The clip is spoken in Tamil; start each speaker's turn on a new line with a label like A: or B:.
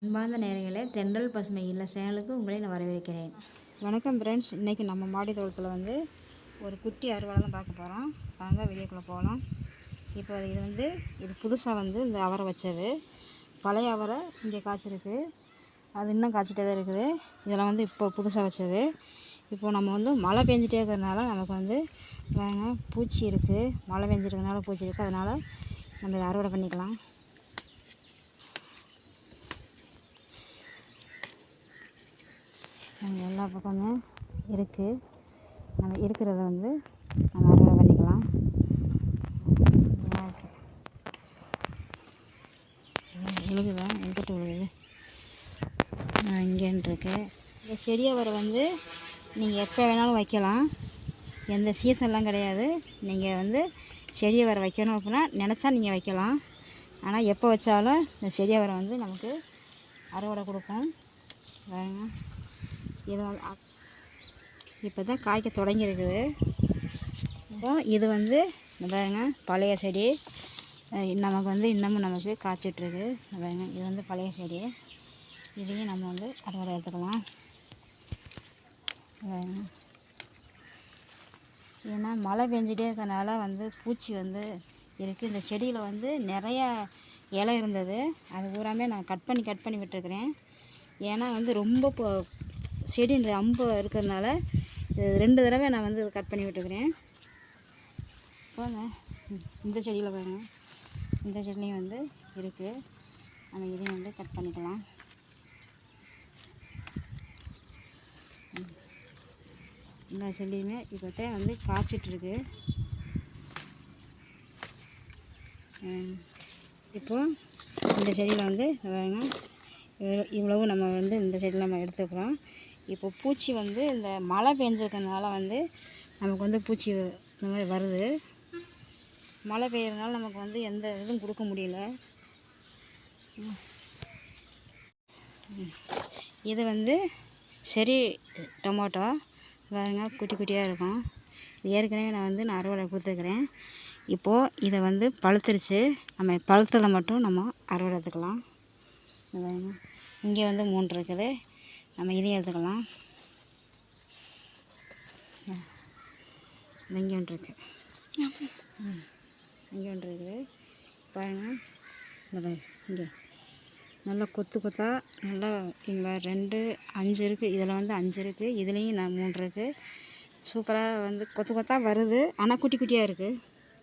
A: அன்பார்ந்த நேயர்களே, தென்றல் பசுமை இல்ல சேனலுக்கு உங்களை நான் வரவேற்கிறேன்.
B: வணக்கம் ஃப்ரெண்ட்ஸ். இன்றைக்கி நம்ம மாடி தோட்டத்தில் ஒரு குட்டி அறுவடை தான் பார்க்க போகிறோம். வாங்க வீடியோக்குள்ளே போகலாம். இப்போ இது புதுசாக இந்த அவரை வச்சது. பழைய அவரை இங்கே காய்ச்சிருக்கு, அது இன்னும் காய்ச்சிட்டே தான் இருக்குது. இதெல்லாம் இப்போ புதுசாக வச்சது. இப்போது நம்ம மழை பெஞ்சிட்டே இருக்கிறதுனால நமக்கு பூச்சி இருக்குது. மழை பெஞ்சிருக்கிறதுனால பூச்சி இருக்குது. அதனால் நம்ம இதை அறுவடை பண்ணிக்கலாம். எல்லா பக்கமும் இருக்குது. நம்ம இருக்கிறத நம்ம அறுவடை பண்ணிக்கலாம். விழுகுதா? எங்கிட்ட விழுகுது. இங்கேன்னு இருக்கு. இந்த செடியை வர நீங்கள் எப்போ வேணாலும் வைக்கலாம். எந்த சீசன்லாம் கிடையாது. நீங்கள் செடியை வர வைக்கணும் அப்படின்னா நினச்சா நீங்கள் வைக்கலாம். ஆனால் எப்போ வச்சாலும் இந்த செடியை வர நமக்கு அறுவடை கொடுக்கும். பாருங்க, இது இப்போ தான் காய்க்க தொடங்கியிருக்குது. இப்போ இது பாருங்க, பழைய செடி. நமக்கு இன்னமும் நமக்கு காய்ச்சிட்ருக்கு. பாருங்க, இது பழைய செடி. இதையும் நம்ம அறுவடை எடுத்துக்கலாம். ஏன்னா மழை பெஞ்சிட்டே இருக்கிறதுனால பூச்சி இருக்குது. இந்த செடியில் நிறையா இலை இருந்தது. அது பூராமே நான் கட் பண்ணி விட்டுருக்குறேன். ஏன்னா ரொம்ப செடி இந்த அம்பு இருக்கிறதுனால 2 தடவை நான் கட் பண்ணி விட்டுருக்குறேன். இந்த செடியில் பாருங்கள், இந்த செடிலையும் இருக்குது. அந்த இதையும் கட் பண்ணிக்கலாம். இந்த செடியுமே இப்போ தான் காய்ச்சிட்ருக்கு. இப்போது இந்த செடியில் பாருங்க, இவ்வளவு நம்ம இந்த செடியில் நம்ம எடுத்துக்கிறோம். இப்போ பூச்சி இந்த மழை பெஞ்சிருக்கிறதுனால நமக்கு பூச்சி இந்த மாதிரி வருது. மழை பெய்யறதுனால நமக்கு எந்த இதுவும் கொடுக்க முடியல. இது சரி டொமேட்டோ பாருங்க, குட்டி குட்டியாக இருக்கும். ஏற்கனவே நான் அறுவடை கொடுத்துருக்குறேன். இப்போது இதை பழுத்துருச்சு. நம்ம பழுத்ததை மட்டும் நம்ம அறுவடை எடுத்துக்கலாம். பாருங்க, இங்கே 3 இருக்குது. நம்ம இதையும் எடுத்துக்கலாம். இங்கே ஒன்று இருக்குது. இங்கே ஒன்று இருக்குது. பாருங்கள், இங்கே நல்லா கொத்தாக நல்லா இங்கே 2 5 இருக்குது. இதில் 5 இருக்குது. இதுலேயும் 3 இருக்குது. சூப்பராக கொத்தாக வருது. ஆனால் குட்டி குட்டியாக இருக்குது.